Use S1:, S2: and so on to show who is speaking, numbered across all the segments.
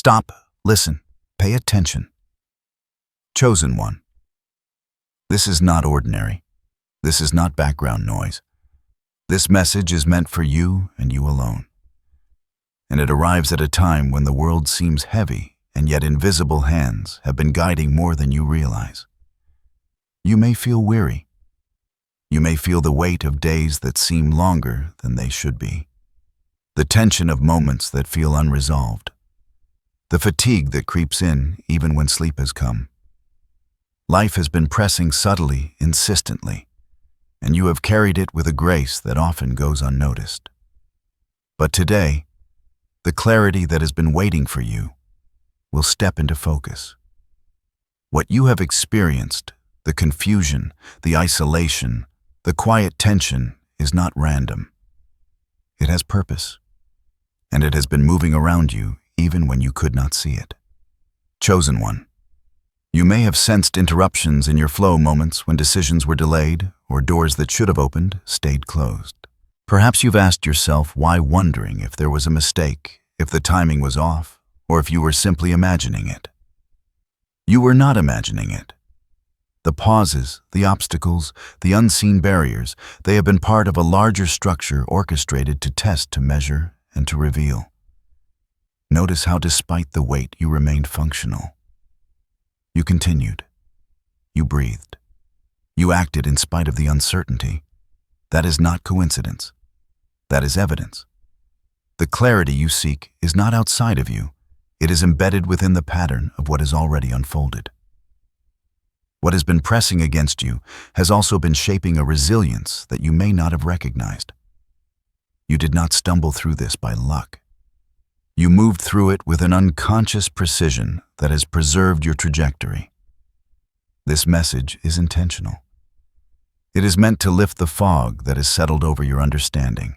S1: Stop, listen, pay attention. Chosen one. This is not ordinary. This is not background noise. This message is meant for you and you alone. And it arrives at a time when the world seems heavy, and yet invisible hands have been guiding more than you realize. You may feel weary. You may feel the weight of days that seem longer than they should be. The tension of moments that feel unresolved. The fatigue that creeps in even when sleep has come. Life has been pressing subtly, insistently, and you have carried it with a grace that often goes unnoticed. But today, the clarity that has been waiting for you will step into focus. What you have experienced, the confusion, the isolation, the quiet tension, is not random. It has purpose, and it has been moving around you even when you could not see it. Chosen one. You may have sensed interruptions in your flow moments when decisions were delayed or doors that should have opened stayed closed. Perhaps you've asked yourself why, wondering if there was a mistake, if the timing was off, or if you were simply imagining it. You were not imagining it. The pauses, the obstacles, the unseen barriers, they have been part of a larger structure orchestrated to test, to measure, and to reveal. Notice how despite the weight you remained functional. You continued. You breathed. You acted in spite of the uncertainty. That is not coincidence. That is evidence. The clarity you seek is not outside of you. It is embedded within the pattern of what is already unfolded. What has been pressing against you has also been shaping a resilience that you may not have recognized. You did not stumble through this by luck. You moved through it with an unconscious precision that has preserved your trajectory. This message is intentional. It is meant to lift the fog that has settled over your understanding.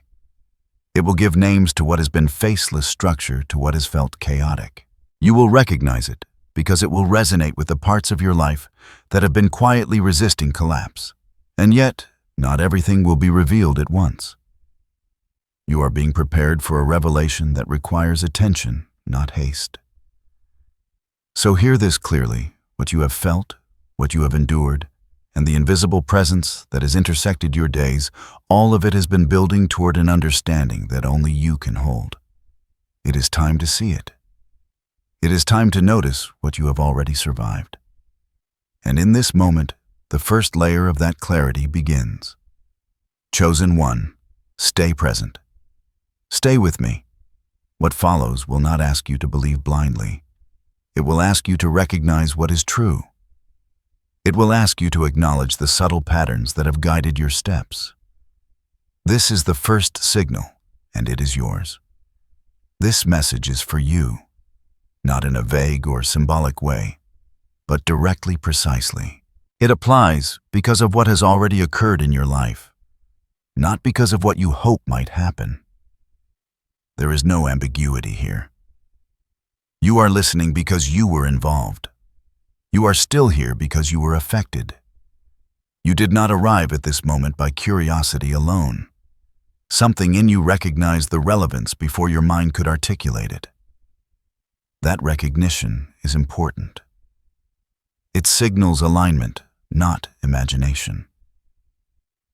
S1: It will give names to what has been faceless structure, to what has felt chaotic. You will recognize it because it will resonate with the parts of your life that have been quietly resisting collapse. And yet, not everything will be revealed at once. You are being prepared for a revelation that requires attention, not haste. So hear this clearly: what you have felt, what you have endured, and the invisible presence that has intersected your days, all of it has been building toward an understanding that only you can hold. It is time to see it. It is time to notice what you have already survived. And in this moment, the first layer of that clarity begins. Chosen one, stay present. Stay with me. What follows will not ask you to believe blindly. It will ask you to recognize what is true. It will ask you to acknowledge the subtle patterns that have guided your steps. This is the first signal, and it is yours. This message is for you, not in a vague or symbolic way, but directly, precisely. It applies because of what has already occurred in your life, not because of what you hope might happen. There is no ambiguity here. You are listening because you were involved. You are still here because you were affected. You did not arrive at this moment by curiosity alone. Something in you recognized the relevance before your mind could articulate it. That recognition is important. It signals alignment, not imagination.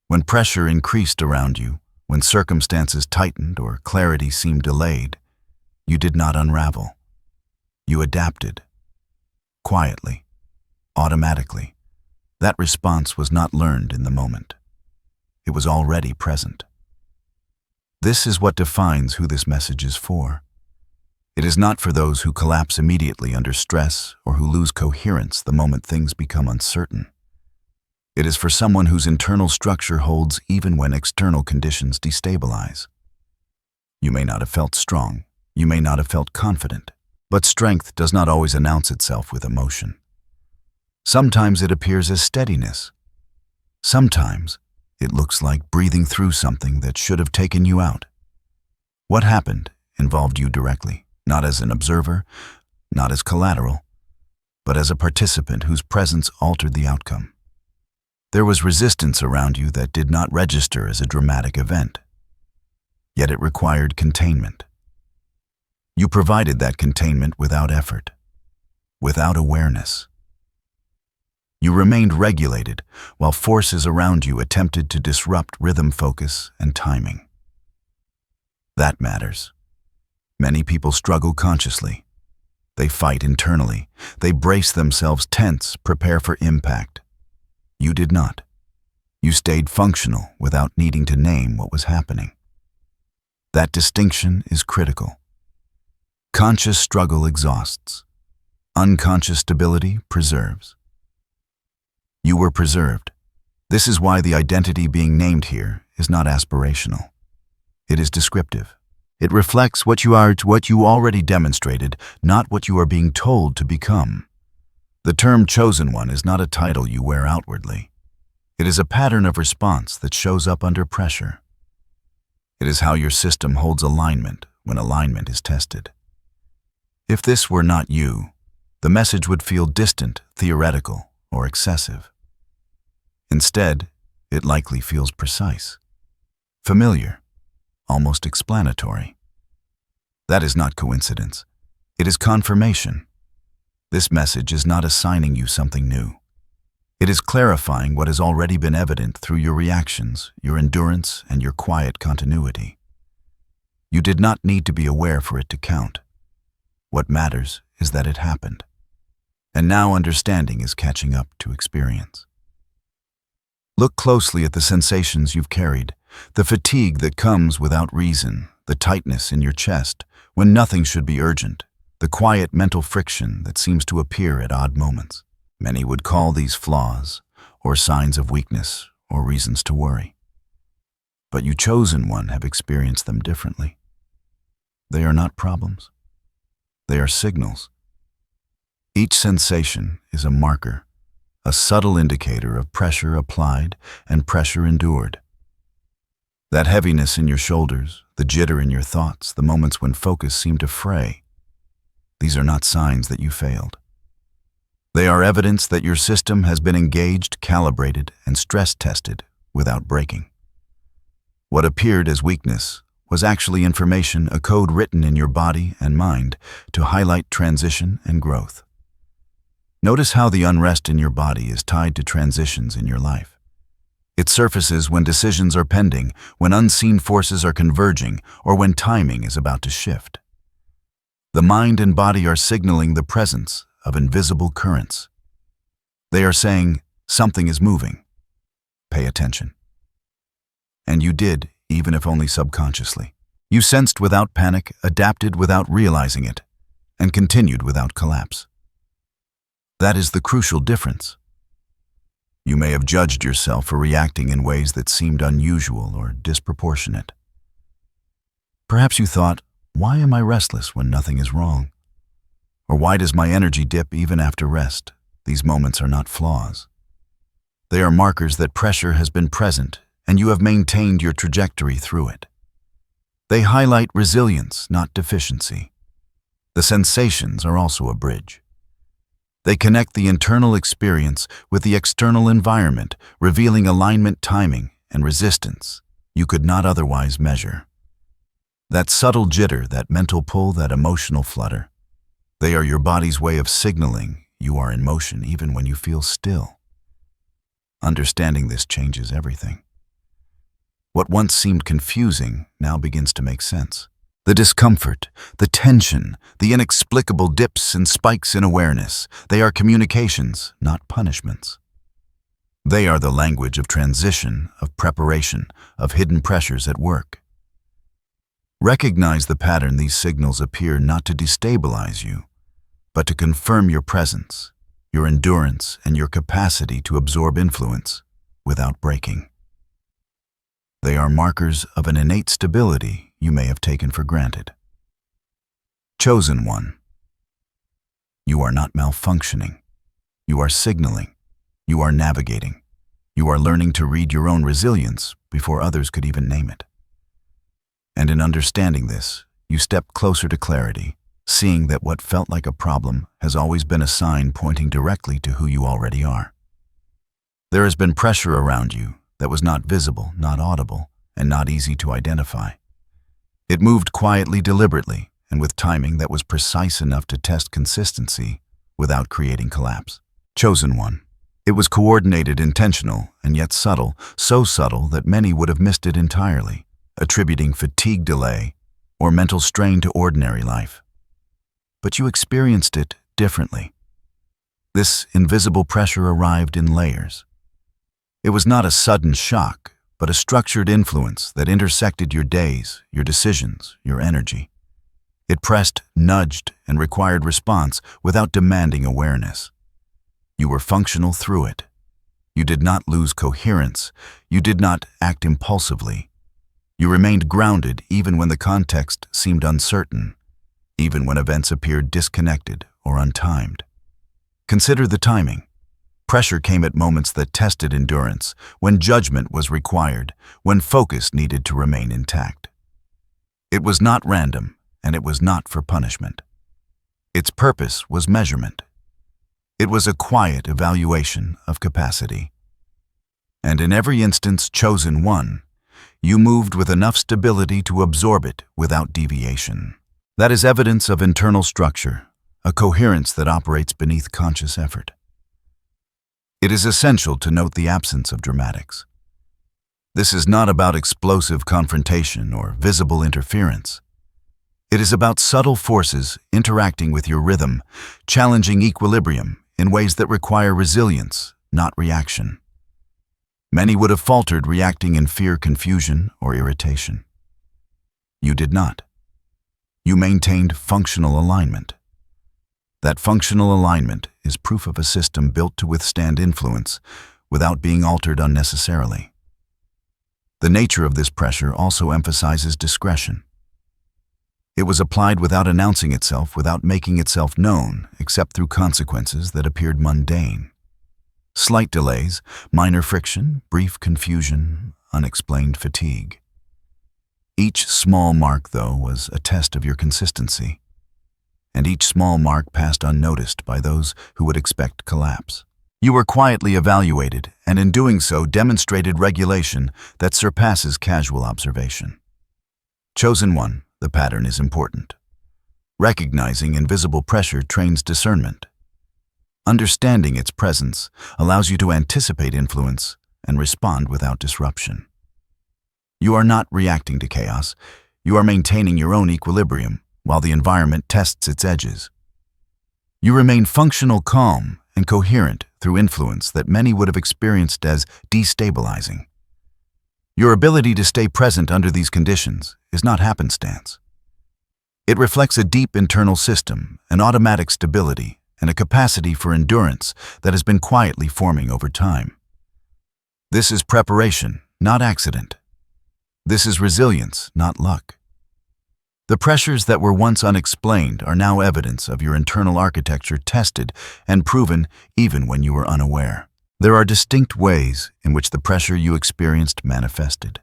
S1: When pressure increased around you, when circumstances tightened or clarity seemed delayed, you did not unravel. You adapted. Quietly. Automatically. That response was not learned in the moment. It was already present. This is what defines who this message is for. It is not for those who collapse immediately under stress or who lose coherence the moment things become uncertain. It is for someone whose internal structure holds even when external conditions destabilize. You may not have felt strong, you may not have felt confident, but strength does not always announce itself with emotion. Sometimes it appears as steadiness. Sometimes it looks like breathing through something that should have taken you out. What happened involved you directly, not as an observer, not as collateral, but as a participant whose presence altered the outcome. There was resistance around you that did not register as a dramatic event, yet it required containment. You provided that containment without effort, without awareness. You remained regulated while forces around you attempted to disrupt rhythm, focus, and timing. That matters. Many people struggle consciously. They fight internally. They brace themselves tense, prepare for impact. You did not. You stayed functional without needing to name what was happening. That distinction is critical. Conscious struggle exhausts. Unconscious stability preserves. You were preserved. This is why the identity being named here is not aspirational. It is descriptive. It reflects what you are, what you already demonstrated, not what you are being told to become. The term chosen one is not a title you wear outwardly. It is a pattern of response that shows up under pressure. It is how your system holds alignment when alignment is tested. If this were not you, the message would feel distant, theoretical, or excessive. Instead, it likely feels precise, familiar, almost explanatory. That is not coincidence. It is confirmation. This message is not assigning you something new. It is clarifying what has already been evident through your reactions, your endurance, and your quiet continuity. You did not need to be aware for it to count. What matters is that it happened. And now understanding is catching up to experience. Look closely at the sensations you've carried, the fatigue that comes without reason, the tightness in your chest when nothing should be urgent, the quiet mental friction that seems to appear at odd moments. Many would call these flaws, or signs of weakness, or reasons to worry. But you chosen one have experienced them differently. They are not problems. They are signals. Each sensation is a marker, a subtle indicator of pressure applied and pressure endured. That heaviness in your shoulders, the jitter in your thoughts, the moments when focus seemed to fray, these are not signs that you failed. They are evidence that your system has been engaged, calibrated, and stress-tested without breaking. What appeared as weakness was actually information, a code written in your body and mind to highlight transition and growth. Notice how the unrest in your body is tied to transitions in your life. It surfaces when decisions are pending, when unseen forces are converging, or when timing is about to shift. The mind and body are signaling the presence of invisible currents. They are saying, something is moving. Pay attention. And you did, even if only subconsciously. You sensed without panic, adapted without realizing it, and continued without collapse. That is the crucial difference. You may have judged yourself for reacting in ways that seemed unusual or disproportionate. Perhaps you thought, why am I restless when nothing is wrong? Or why does my energy dip even after rest? These moments are not flaws. They are markers that pressure has been present and you have maintained your trajectory through it. They highlight resilience, not deficiency. The sensations are also a bridge. They connect the internal experience with the external environment, revealing alignment, timing, and resistance you could not otherwise measure. That subtle jitter, that mental pull, that emotional flutter, they are your body's way of signaling you are in motion even when you feel still. Understanding this changes everything. What once seemed confusing now begins to make sense. The discomfort, the tension, the inexplicable dips and spikes in awareness, they are communications, not punishments. They are the language of transition, of preparation, of hidden pressures at work. Recognize the pattern. These signals appear not to destabilize you, but to confirm your presence, your endurance, and your capacity to absorb influence without breaking. They are markers of an innate stability you may have taken for granted. Chosen one. You are not malfunctioning. You are signaling. You are navigating. You are learning to read your own resilience before others could even name it. And in understanding this, you step closer to clarity, seeing that what felt like a problem has always been a sign pointing directly to who you already are. There has been pressure around you that was not visible, not audible, and not easy to identify. It moved quietly, deliberately, and with timing that was precise enough to test consistency without creating collapse. Chosen one. It was coordinated, intentional, and yet subtle, so subtle that many would have missed it entirely, attributing fatigue delay or mental strain to ordinary life. But you experienced it differently. This invisible pressure arrived in layers. It was not a sudden shock, but a structured influence that intersected your days, your decisions, your energy. It pressed, nudged, and required response without demanding awareness. You were functional through it. You did not lose coherence. You did not act impulsively. You remained grounded even when the context seemed uncertain, even when events appeared disconnected or untimed. Consider the timing. Pressure came at moments that tested endurance, when judgment was required, when focus needed to remain intact. It was not random, and it was not for punishment. Its purpose was measurement. It was a quiet evaluation of capacity. And in every instance chosen one, you moved with enough stability to absorb it without deviation. That is evidence of internal structure, a coherence that operates beneath conscious effort. It is essential to note the absence of dramatics. This is not about explosive confrontation or visible interference. It is about subtle forces interacting with your rhythm, challenging equilibrium in ways that require resilience, not reaction. Many would have faltered reacting in fear, confusion, or irritation. You did not. You maintained functional alignment. That functional alignment is proof of a system built to withstand influence without being altered unnecessarily. The nature of this pressure also emphasizes discretion. It was applied without announcing itself, without making itself known, except through consequences that appeared mundane. Slight delays, minor friction, brief confusion, unexplained fatigue. Each small mark, though, was a test of your consistency, and each small mark passed unnoticed by those who would expect collapse. You were quietly evaluated, and in doing so demonstrated regulation that surpasses casual observation. Chosen one, the pattern is important. Recognizing invisible pressure trains discernment. Understanding its presence allows you to anticipate influence and respond without disruption. You are not reacting to chaos. You are maintaining your own equilibrium while the environment tests its edges. You remain functional, calm, and coherent through influence that many would have experienced as destabilizing. Your ability to stay present under these conditions is not happenstance. It reflects a deep internal system, an automatic stability, and a capacity for endurance that has been quietly forming over time. This is preparation, not accident. This is resilience, not luck. The pressures that were once unexplained are now evidence of your internal architecture tested and proven even when you were unaware. There are distinct ways in which the pressure you experienced manifested,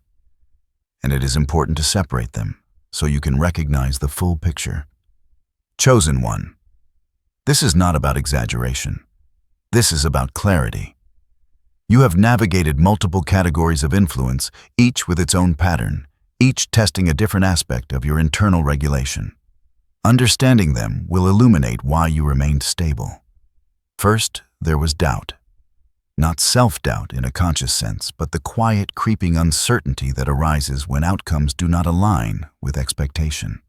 S1: and it is important to separate them so you can recognize the full picture. Chosen one. This is not about exaggeration. This is about clarity. You have navigated multiple categories of influence, each with its own pattern, each testing a different aspect of your internal regulation. Understanding them will illuminate why you remained stable. First, there was doubt. Not self-doubt in a conscious sense, but the quiet, creeping uncertainty that arises when outcomes do not align with expectation.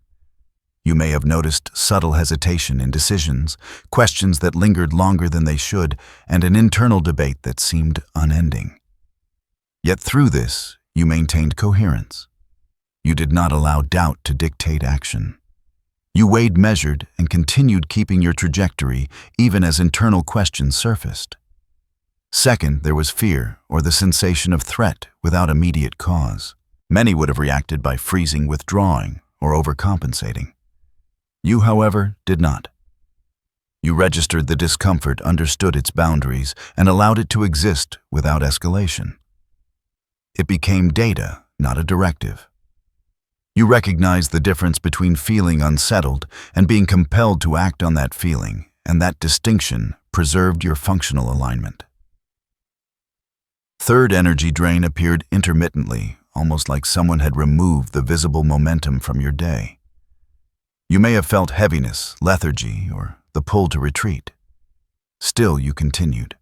S1: You may have noticed subtle hesitation in decisions, questions that lingered longer than they should, and an internal debate that seemed unending. Yet through this, you maintained coherence. You did not allow doubt to dictate action. You weighed, measured, and continued keeping your trajectory even as internal questions surfaced. Second, there was fear, or the sensation of threat without immediate cause. Many would have reacted by freezing, withdrawing, or overcompensating. You, however, did not. You registered the discomfort, understood its boundaries, and allowed it to exist without escalation. It became data, not a directive. You recognized the difference between feeling unsettled and being compelled to act on that feeling, and that distinction preserved your functional alignment. Third, energy drain appeared intermittently, almost like someone had removed the visible momentum from your day. You may have felt heaviness, lethargy, or the pull to retreat. Still, you continued.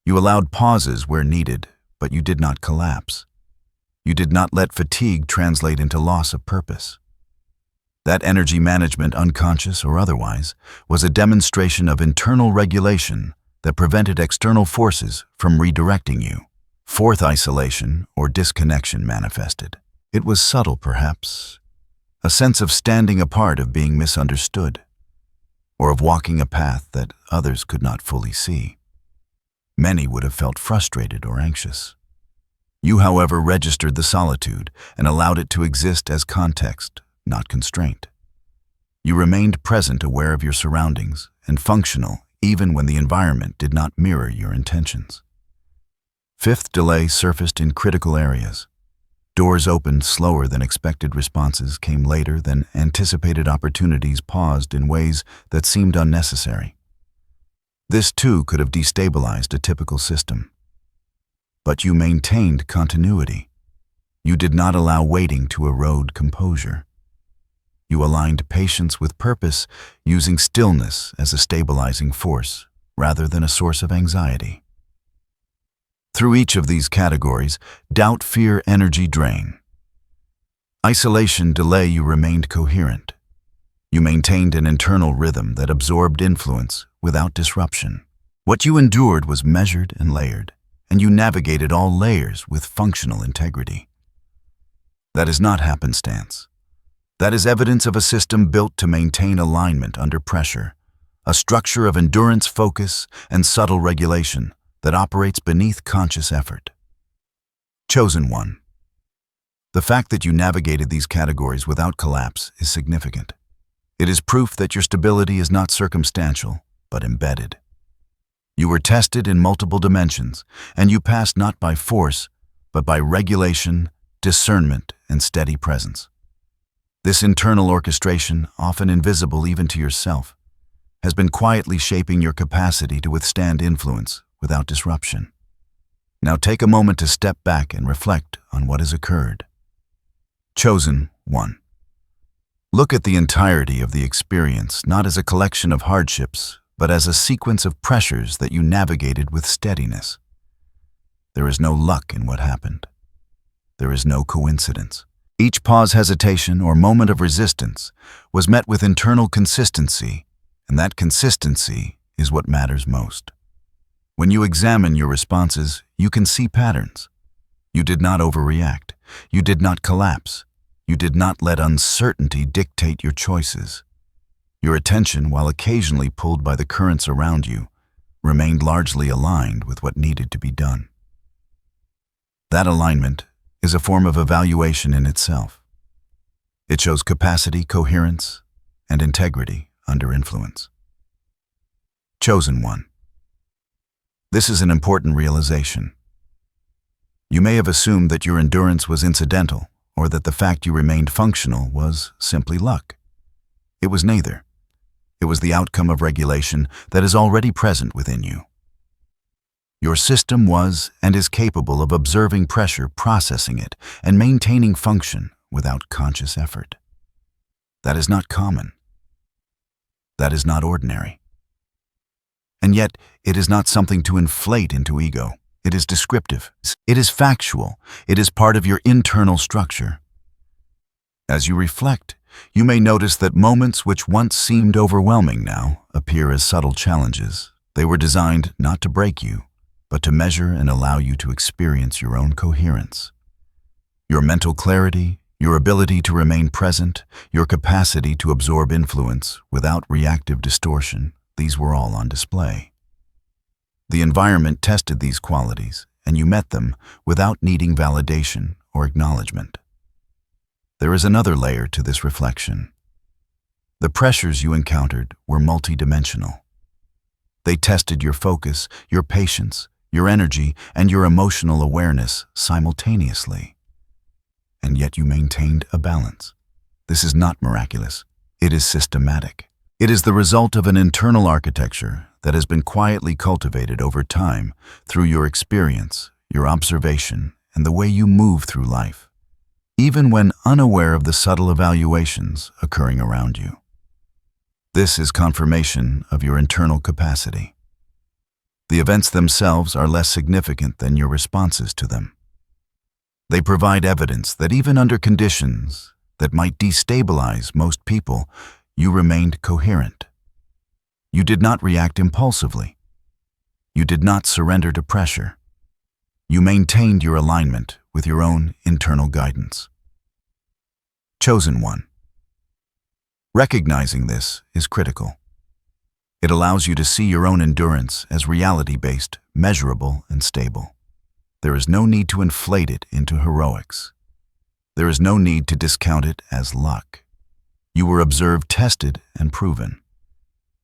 S1: You allowed pauses where needed, but you did not collapse. You did not let fatigue translate into loss of purpose. That energy management, unconscious or otherwise, was a demonstration of internal regulation that prevented external forces from redirecting you. Fourth isolation or disconnection manifested. It was subtle, perhaps, a sense of standing apart, of being misunderstood, or of walking a path that others could not fully see. Many would have felt frustrated or anxious. You, however, registered the solitude and allowed it to exist as context, not constraint. You remained present, aware of your surroundings, and functional even when the environment did not mirror your intentions. Fifth delay surfaced in critical areas. Doors opened slower than expected, responses came later than anticipated, opportunities paused in ways that seemed unnecessary. This too could have destabilized a typical system. But you maintained continuity. You did not allow waiting to erode composure. You aligned patience with purpose, using stillness as a stabilizing force rather than a source of anxiety. Through each of these categories, doubt, fear, energy drain. Isolation, delay, you remained coherent. You maintained an internal rhythm that absorbed influence without disruption. What you endured was measured and layered, and you navigated all layers with functional integrity. That is not happenstance. That is evidence of a system built to maintain alignment under pressure, a structure of endurance, focus, and subtle regulation that operates beneath conscious effort. Chosen one. The fact that you navigated these categories without collapse is significant. It is proof that your stability is not circumstantial, but embedded. You were tested in multiple dimensions, and you passed not by force, but by regulation, discernment, and steady presence. This internal orchestration, often invisible even to yourself, has been quietly shaping your capacity to withstand influence without disruption. Now take a moment to step back and reflect on what has occurred. Chosen one. Look at the entirety of the experience not as a collection of hardships, but as a sequence of pressures that you navigated with steadiness. There is no luck in what happened. There is no coincidence. Each pause, hesitation, or moment of resistance was met with internal consistency, and that consistency is what matters most. When you examine your responses, you can see patterns. You did not overreact. You did not collapse. You did not let uncertainty dictate your choices. Your attention, while occasionally pulled by the currents around you, remained largely aligned with what needed to be done. That alignment is a form of evaluation in itself. It shows capacity, coherence, and integrity under influence. Chosen one. This is an important realization. You may have assumed that your endurance was incidental, or that the fact you remained functional was simply luck. It was neither. It was the outcome of regulation that is already present within you. Your system was and is capable of observing pressure, processing it, and maintaining function without conscious effort. That is not common. That is not ordinary. And yet, it is not something to inflate into ego. It is descriptive. It is factual. It is part of your internal structure. As you reflect, you may notice that moments which once seemed overwhelming now appear as subtle challenges. They were designed not to break you, but to measure and allow you to experience your own coherence. Your mental clarity, your ability to remain present, your capacity to absorb influence without reactive distortion, these were all on display. The environment tested these qualities, and you met them without needing validation or acknowledgement. There is another layer to this reflection. The pressures you encountered were multidimensional. They tested your focus, your patience, your energy, and your emotional awareness simultaneously. And yet you maintained a balance. This is not miraculous. It is systematic. It is the result of an internal architecture that has been quietly cultivated over time through your experience, your observation, and the way you move through life. even when unaware of the subtle evaluations occurring around you. This is confirmation of your internal capacity. The events themselves are less significant than your responses to them. They provide evidence that even under conditions that might destabilize most people, you remained coherent. You did not react impulsively. You did not surrender to pressure. You maintained your alignment with your own internal guidance. Chosen one. Recognizing this is critical. It allows you to see your own endurance as reality-based, measurable, and stable. There is no need to inflate it into heroics. There is no need to discount it as luck. You were observed, tested, and proven.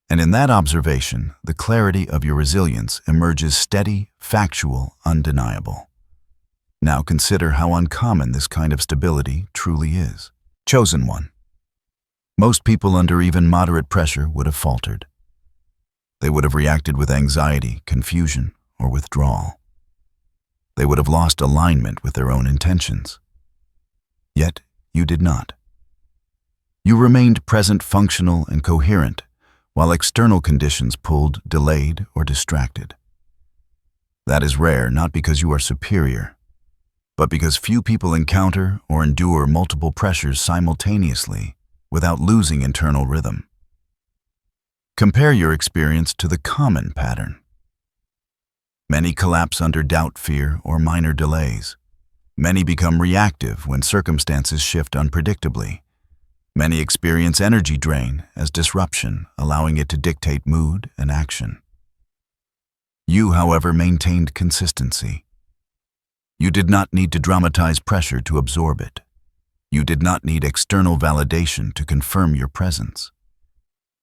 S1: And in that observation, the clarity of your resilience emerges steady, factual, undeniable. Now consider how uncommon this kind of stability truly is. Chosen one. Most people under even moderate pressure would have faltered. They would have reacted with anxiety, confusion, or withdrawal. They would have lost alignment with their own intentions. Yet, you did not. You remained present, functional, and coherent, while external conditions pulled, delayed, or distracted. That is rare, not because you are superior, but because few people encounter or endure multiple pressures simultaneously without losing internal rhythm. Compare your experience to the common pattern. Many collapse under doubt, fear, or minor delays. Many become reactive when circumstances shift unpredictably. Many experience energy drain as disruption, allowing it to dictate mood and action. You, however, maintained consistency. You did not need to dramatize pressure to absorb it. You did not need external validation to confirm your presence.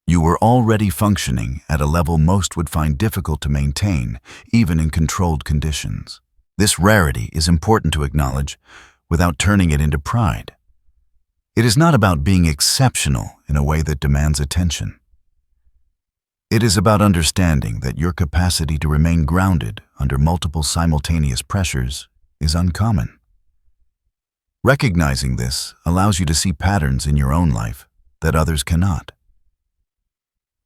S1: You were already functioning at a level most would find difficult to maintain, even in controlled conditions. This rarity is important to acknowledge without turning it into pride. It is not about being exceptional in a way that demands attention. It is about understanding that your capacity to remain grounded under multiple simultaneous pressures is uncommon. Recognizing this allows you to see patterns in your own life that others cannot.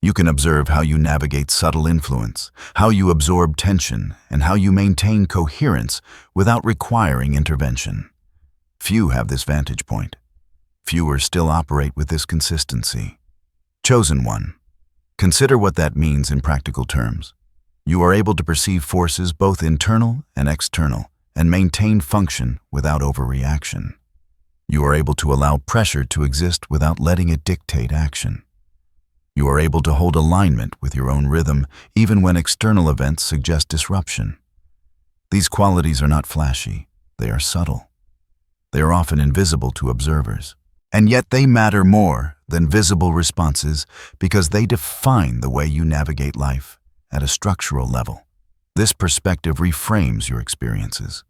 S1: You can observe how you navigate subtle influence, how you absorb tension, and how you maintain coherence without requiring intervention. Few have this vantage point. Fewer still operate with this consistency. Chosen one. Consider what that means in practical terms. You are able to perceive forces both internal and external and maintain function without overreaction. You are able to allow pressure to exist without letting it dictate action. You are able to hold alignment with your own rhythm even when external events suggest disruption. These qualities are not flashy, they are subtle. They are often invisible to observers. And yet they matter more than visible responses because they define the way you navigate life at a structural level. This perspective reframes your experiences.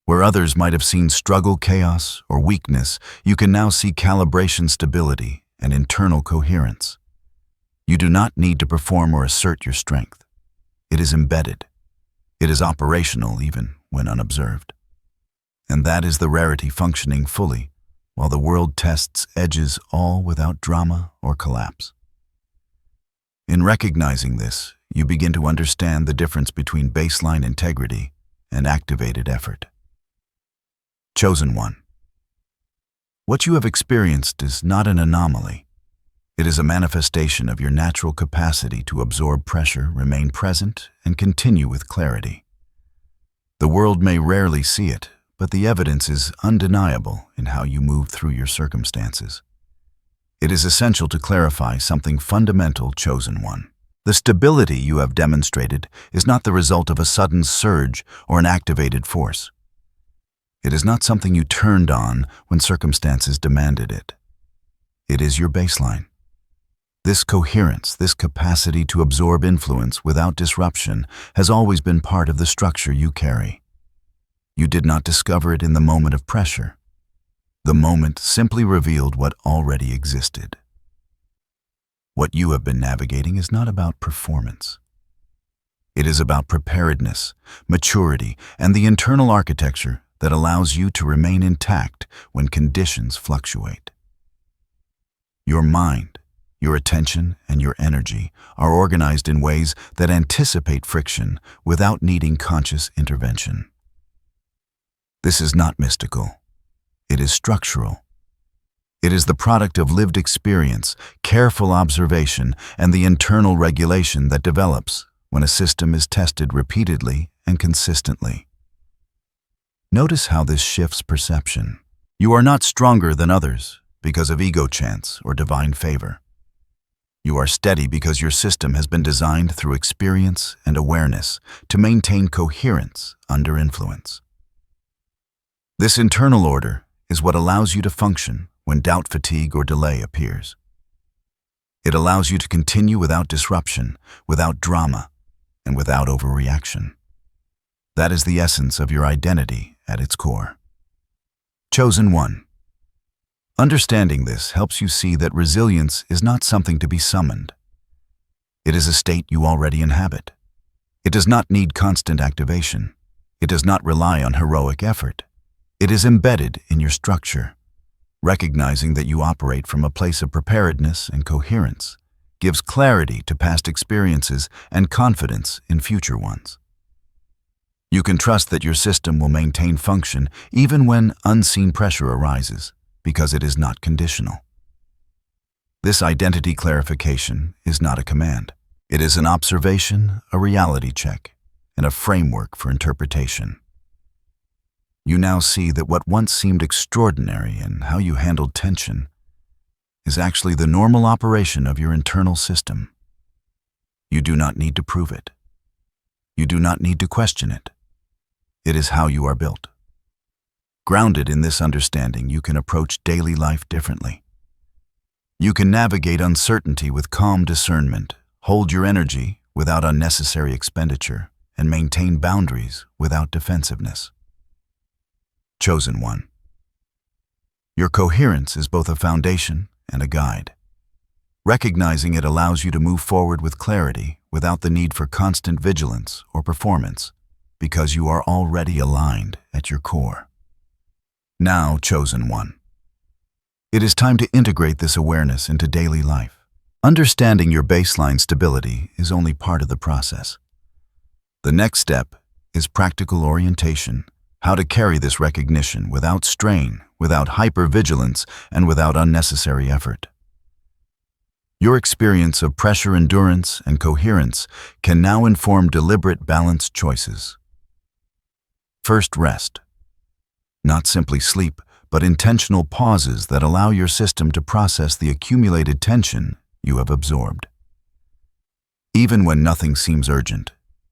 S1: Where others might have seen struggle, chaos, or weakness, you can now see calibration, stability, and internal coherence. You do not need to perform or assert your strength. It is embedded. It is operational even when unobserved. And that is the rarity functioning fully, while the world tests edges, all without drama or collapse. In recognizing this, you begin to understand the difference between baseline integrity and activated effort. Chosen one. What you have experienced is not an anomaly. It is a manifestation of your natural capacity to absorb pressure, remain present, and continue with clarity. The world may rarely see it, but the evidence is undeniable in how you move through your circumstances. It is essential to clarify something fundamental, chosen one. The stability you have demonstrated is not the result of a sudden surge or an activated force. It is not something you turned on when circumstances demanded it. It is your baseline. This coherence, this capacity to absorb influence without disruption has always been part of the structure you carry. You did not discover it in the moment of pressure. The moment simply revealed what already existed. What you have been navigating is not about performance. It is about preparedness, maturity, and the internal architecture that allows you to remain intact when conditions fluctuate. Your mind, your attention, and your energy are organized in ways that anticipate friction without needing conscious intervention. This is not mystical. It is structural. It is the product of lived experience, careful observation, and the internal regulation that develops when a system is tested repeatedly and consistently. Notice how this shifts perception. You are not stronger than others because of ego chance or divine favor. You are steady because your system has been designed through experience and awareness to maintain coherence under influence. This internal order is what allows you to function when doubt, fatigue, or delay appears. It allows you to continue without disruption, without drama, and without overreaction. That is the essence of your identity at its core. Chosen one. Understanding this helps you see that resilience is not something to be summoned. It is a state you already inhabit. It does not need constant activation. It does not rely on heroic effort. It is embedded in your structure. Recognizing that you operate from a place of preparedness and coherence gives clarity to past experiences and confidence in future ones. You can trust that your system will maintain function even when unseen pressure arises, because it is not conditional. This identity clarification is not a command. It is an observation, a reality check, and a framework for interpretation. You now see that what once seemed extraordinary in how you handled tension is actually the normal operation of your internal system. You do not need to prove it. You do not need to question it. It is how you are built. Grounded in this understanding, you can approach daily life differently. You can navigate uncertainty with calm discernment, hold your energy without unnecessary expenditure, and maintain boundaries without defensiveness. Chosen one. Your coherence is both a foundation and a guide. Recognizing it allows you to move forward with clarity without the need for constant vigilance or performance, because you are already aligned at your core. Now, chosen one. It is time to integrate this awareness into daily life. Understanding your baseline stability is only part of the process. The next step is practical orientation. How to carry this recognition without strain, without hypervigilance, and without unnecessary effort. Your experience of pressure endurance and coherence can now inform deliberate, balanced choices. First, rest. Not simply sleep, but intentional pauses that allow your system to process the accumulated tension you have absorbed. Even when nothing seems urgent,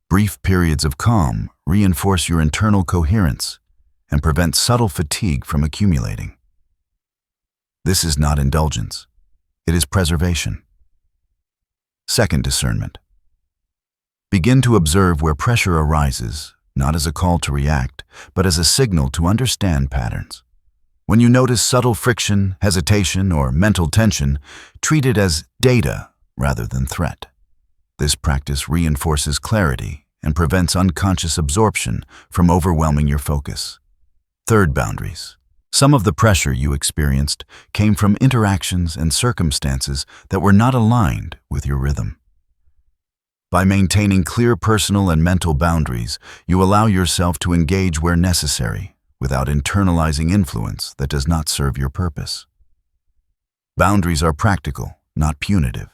S1: brief periods of calm reinforce your internal coherence and prevent subtle fatigue from accumulating. This is not indulgence. It is preservation. Second, discernment. Begin to observe where pressure arises, not as a call to react, but as a signal to understand patterns. When you notice subtle friction, hesitation, or mental tension, treat it as data rather than threat. This practice reinforces clarity and prevents unconscious absorption from overwhelming your focus. Third, boundaries. Some of the pressure you experienced came from interactions and circumstances that were not aligned with your rhythm. By maintaining clear personal and mental boundaries, you allow yourself to engage where necessary, without internalizing influence that does not serve your purpose. Boundaries are practical, not punitive.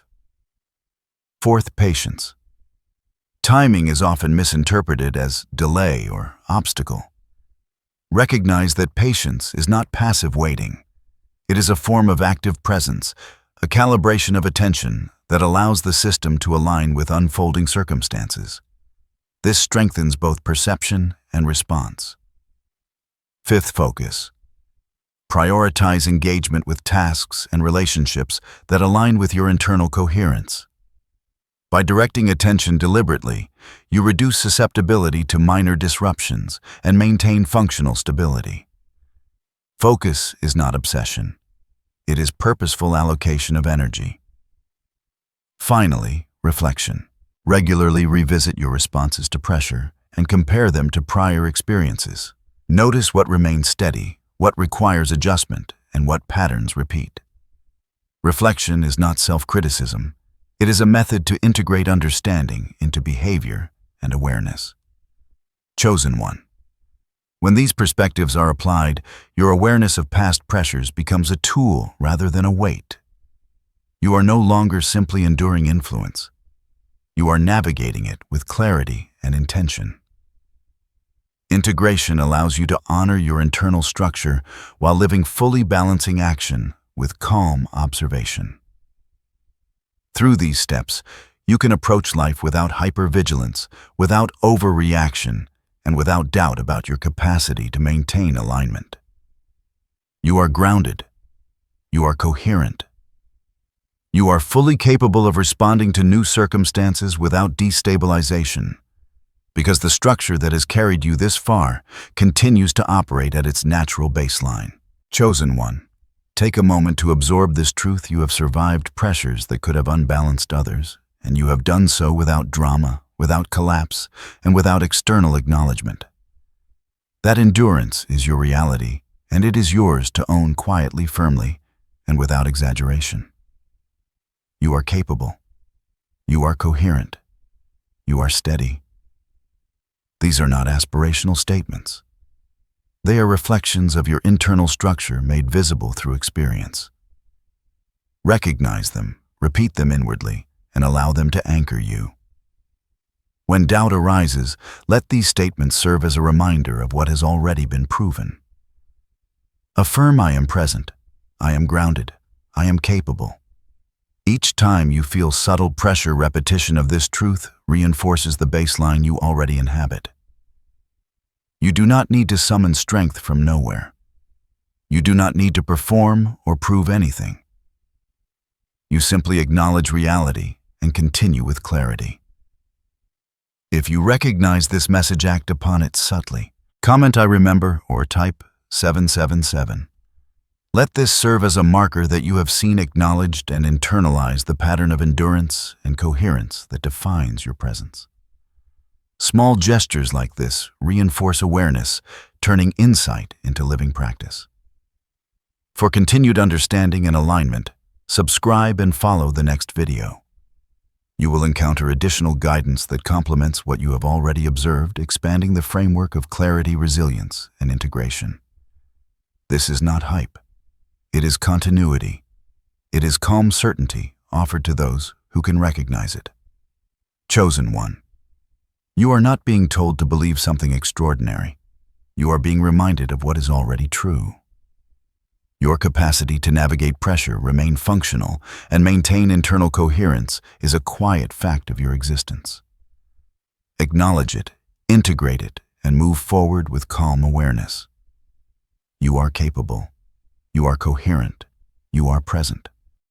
S1: Fourth, patience. Timing is often misinterpreted as delay or obstacle. Recognize that patience is not passive waiting. It is a form of active presence, a calibration of attention that allows the system to align with unfolding circumstances. This strengthens both perception and response. Fifth, focus. Prioritize engagement with tasks and relationships that align with your internal coherence. By directing attention deliberately, you reduce susceptibility to minor disruptions and maintain functional stability. Focus is not obsession. It is purposeful allocation of energy. Finally, reflection. Regularly revisit your responses to pressure and compare them to prior experiences. Notice what remains steady, what requires adjustment, and what patterns repeat. Reflection is not self-criticism. It is a method to integrate understanding into behavior and awareness. Chosen one. When these perspectives are applied, your awareness of past pressures becomes a tool rather than a weight. You are no longer simply enduring influence. You are navigating it with clarity and intention. Integration allows you to honor your internal structure while living fully balancing action with calm observation. Through these steps, you can approach life without hypervigilance, without overreaction, and without doubt about your capacity to maintain alignment. You are grounded. You are coherent. You are fully capable of responding to new circumstances without destabilization, because the structure that has carried you this far continues to operate at its natural baseline. Chosen one. Take a moment to absorb this truth. You have survived pressures that could have unbalanced others, and you have done so without drama, without collapse, and without external acknowledgement. That endurance is your reality, and it is yours to own quietly, firmly, and without exaggeration. You are capable. You are coherent. You are steady. These are not aspirational statements. They are reflections of your internal structure made visible through experience. Recognize them, repeat them inwardly, and allow them to anchor you. When doubt arises, let these statements serve as a reminder of what has already been proven. Affirm, I am present, I am grounded, I am capable. Each time you feel subtle pressure, repetition of this truth reinforces the baseline you already inhabit. You do not need to summon strength from nowhere. You do not need to perform or prove anything. You simply acknowledge reality and continue with clarity. If you recognize this message, act upon it subtly. Comment I remember or type 777. Let this serve as a marker that you have seen, acknowledged, and internalized the pattern of endurance and coherence that defines your presence. Small gestures like this reinforce awareness, turning insight into living practice. For continued understanding and alignment, subscribe and follow the next video. You will encounter additional guidance that complements what you have already observed, expanding the framework of clarity, resilience, and integration. This is not hype. It is continuity. It is calm certainty offered to those who can recognize it. Chosen one. You are not being told to believe something extraordinary. You are being reminded of what is already true. Your capacity to navigate pressure, remain functional, and maintain internal coherence is a quiet fact of your existence. Acknowledge it, integrate it, and move forward with calm awareness. You are capable. You are coherent. You are present.